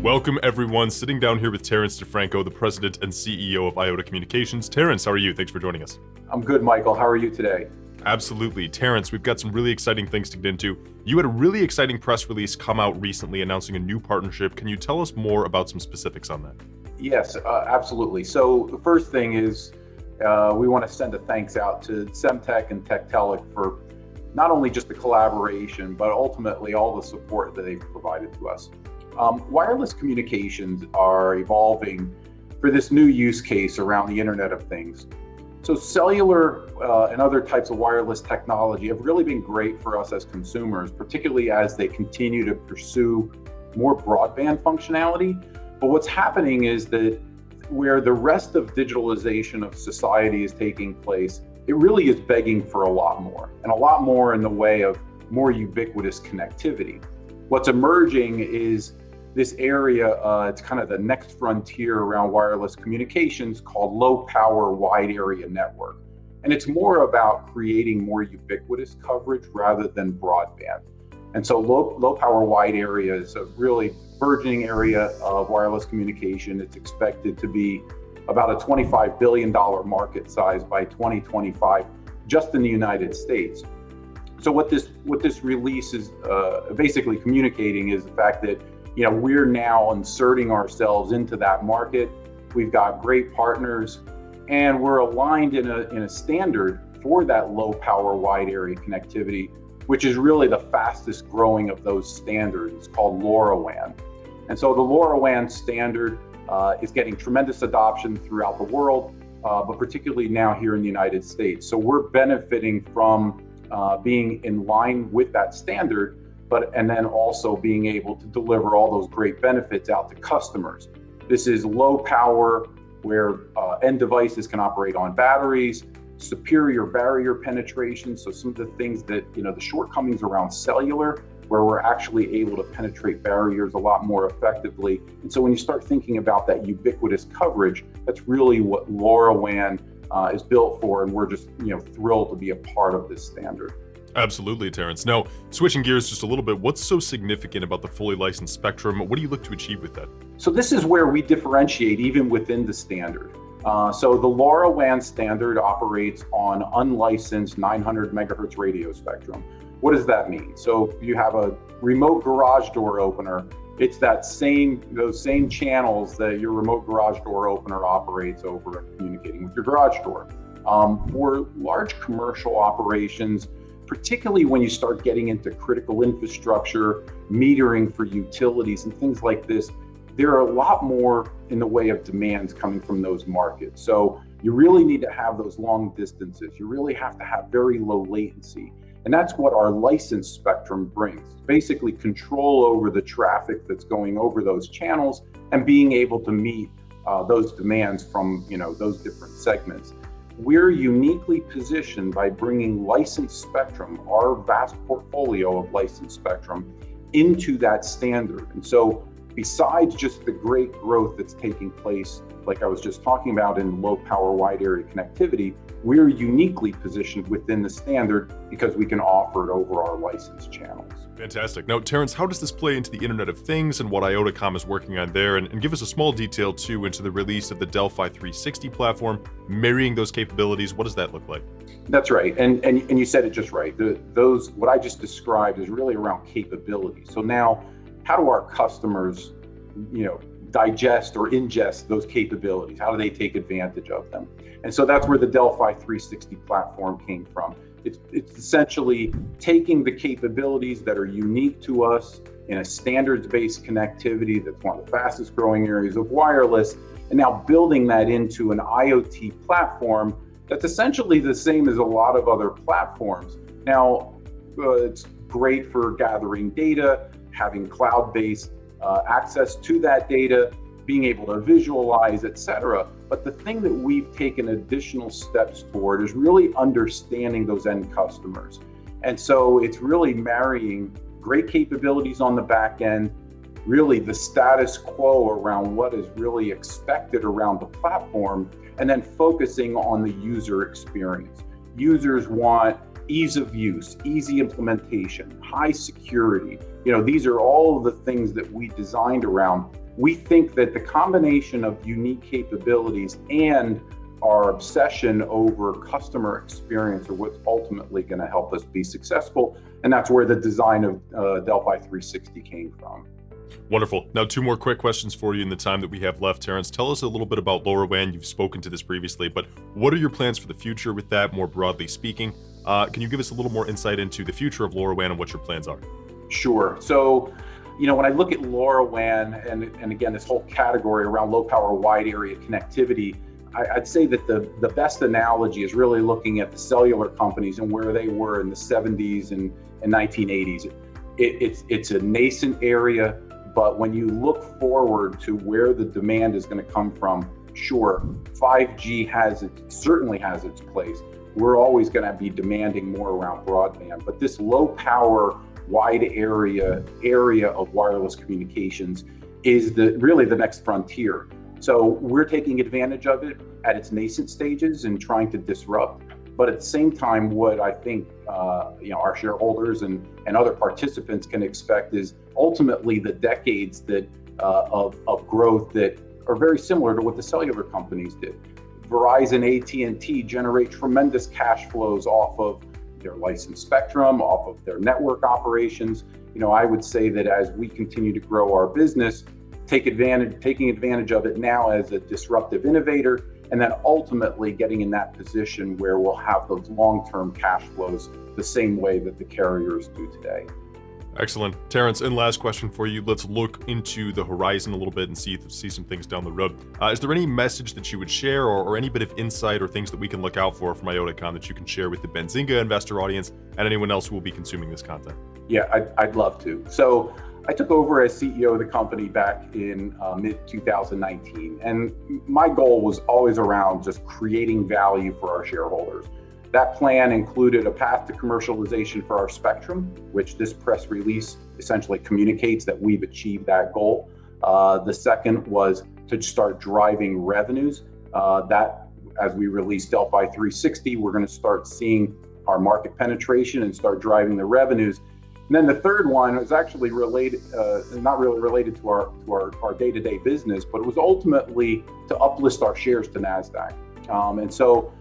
Welcome everyone, sitting down here with Terrence DeFranco, the President and CEO of Iota Communications. Terrence, how are you? Thanks for joining us. I'm good, Michael. How are you today? Absolutely. Terrence, we've got some really exciting things to get into. You had a really exciting press release come out recently announcing a new partnership. Can you tell us more about some specifics on that? Yes, absolutely. So the first thing is we want to send a thanks out to Semtech and TEKTELIC for not only just the collaboration, but ultimately all the support that they've provided to us. Wireless communications are evolving for this new use case around the Internet of Things. So cellular and other types of wireless technology have really been great for us as consumers, particularly as they continue to pursue more broadband functionality. But what's happening is that where the rest of digitalization of society is taking place, it really is begging for a lot more, and a lot more in the way of more ubiquitous connectivity. What's emerging is this area, it's kind of the next frontier around wireless communications called low power wide area network. And it's more about creating more ubiquitous coverage rather than broadband. And so low power wide area is a really burgeoning area of wireless communication. It's expected to be about a $25 billion market size by 2025, just in the United States. So what this release is basically communicating is the fact that we're now inserting ourselves into that market. We've got great partners, and we're aligned in a standard for that low power wide area connectivity, which is really the fastest growing of those standards. It's called LoRaWAN. And so the LoRaWAN standard is getting tremendous adoption throughout the world, but particularly now here in the United States. So we're benefiting from being in line with that standard, and then also being able to deliver all those great benefits out to customers. This is low power, where end devices can operate on batteries, superior barrier penetration. So some of the things that, the shortcomings around cellular, where we're actually able to penetrate barriers a lot more effectively. And so when you start thinking about that ubiquitous coverage, that's really what LoRaWAN is built for. And we're just, thrilled to be a part of this standard. Absolutely, Terrence. Now, switching gears just a little bit, what's so significant about the fully licensed spectrum? What do you look to achieve with that? So this is where we differentiate even within the standard. So the LoRaWAN standard operates on unlicensed 900 megahertz radio spectrum. What does that mean? So if you have a remote garage door opener, it's those same channels that your remote garage door opener operates over and communicating with your garage door. For large commercial operations, particularly when you start getting into critical infrastructure, metering for utilities and things like this, there are a lot more in the way of demands coming from those markets. So you really need to have those long distances. You really have to have very low latency. And that's what our licensed spectrum brings. Basically control over the traffic that's going over those channels and being able to meet those demands from those different segments. We're uniquely positioned by bringing licensed spectrum, our vast portfolio of licensed spectrum, into that standard. And so besides just the great growth that's taking place, like I was just talking about in low power wide area connectivity, we're uniquely positioned within the standard because we can offer it over our licensed channels. Fantastic. Now, Terrence, how does this play into the Internet of Things and what IotaComm is working on there? And give us a small detail, too, into the release of the Delphi360 platform, marrying those capabilities. What does that look like? That's right. And you said it just right. What I just described is really around capabilities. So now, how do our customers, digest or ingest those capabilities? How do they take advantage of them? And so that's where the Delphi360 platform came from. It's essentially taking the capabilities that are unique to us in a standards-based connectivity that's one of the fastest growing areas of wireless, and now building that into an IoT platform that's essentially the same as a lot of other platforms. Now, it's great for gathering data, having cloud-based access to that data, being able to visualize, etc. But the thing that we've taken additional steps toward is really understanding those end customers. And so it's really marrying great capabilities on the back end, really the status quo around what is really expected around the platform, and then focusing on the user experience. Users want ease of use, easy implementation, high security. These are all of the things that we designed around. we think that the combination of unique capabilities and our obsession over customer experience are what's ultimately going to help us be successful. And that's where the design of Delphi360 came from. Wonderful. Now, two more quick questions for you in the time that we have left. Terrence, tell us a little bit about LoRaWAN. You've spoken to this previously, but what are your plans for the future with that, more broadly speaking? Can you give us a little more insight into the future of LoRaWAN and what your plans are? Sure. So, when I look at LoRaWAN and again, this whole category around low power wide area connectivity, I'd say that the best analogy is really looking at the cellular companies and where they were in the 70s and 1980s. It's a nascent area, but when you look forward to where the demand is going to come from, sure, 5G certainly has its place. We're always going to be demanding more around broadband, but this low power wide area of wireless communications is really the next frontier. So we're taking advantage of it at its nascent stages and trying to disrupt. But at the same time, what I think our shareholders and other participants can expect is ultimately the decades of growth that are very similar to what the cellular companies did. Verizon, AT&T generate tremendous cash flows off of their licensed spectrum, off of their network operations. I would say that as we continue to grow our business, taking advantage of it now as a disruptive innovator, and then ultimately getting in that position where we'll have those long-term cash flows the same way that the carriers do today. Excellent. Terrence, and last question for you. Let's look into the horizon a little bit and see some things down the road. Is there any message that you would share or any bit of insight or things that we can look out for from IotaComm that you can share with the Benzinga investor audience and anyone else who will be consuming this content? Yeah, I'd love to. So I took over as CEO of the company back in mid-2019, and my goal was always around just creating value for our shareholders. That plan included a path to commercialization for our spectrum, which this press release essentially communicates that we've achieved that goal. The second was to start driving revenues. That, as we release Delphi360, we're going to start seeing our market penetration and start driving the revenues. And then the third one was actually related, not really related to our day-to-day business, but it was ultimately to uplist our shares to NASDAQ. And so,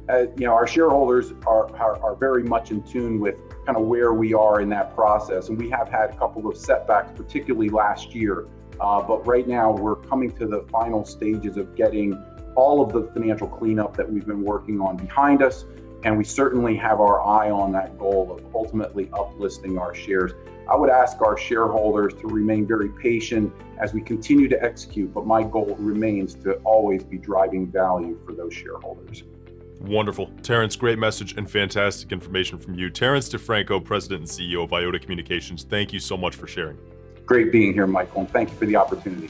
our shareholders are very much in tune with kind of where we are in that process. And we have had a couple of setbacks, particularly last year. But right now we're coming to the final stages of getting all of the financial cleanup that we've been working on behind us. And we certainly have our eye on that goal of ultimately uplisting our shares. I would ask our shareholders to remain very patient as we continue to execute, but my goal remains to always be driving value for those shareholders. Wonderful. Terrence, great message and fantastic information from you. Terrence DeFranco, President and CEO of Iota Communications, thank you so much for sharing. Great being here, Michael, and thank you for the opportunity.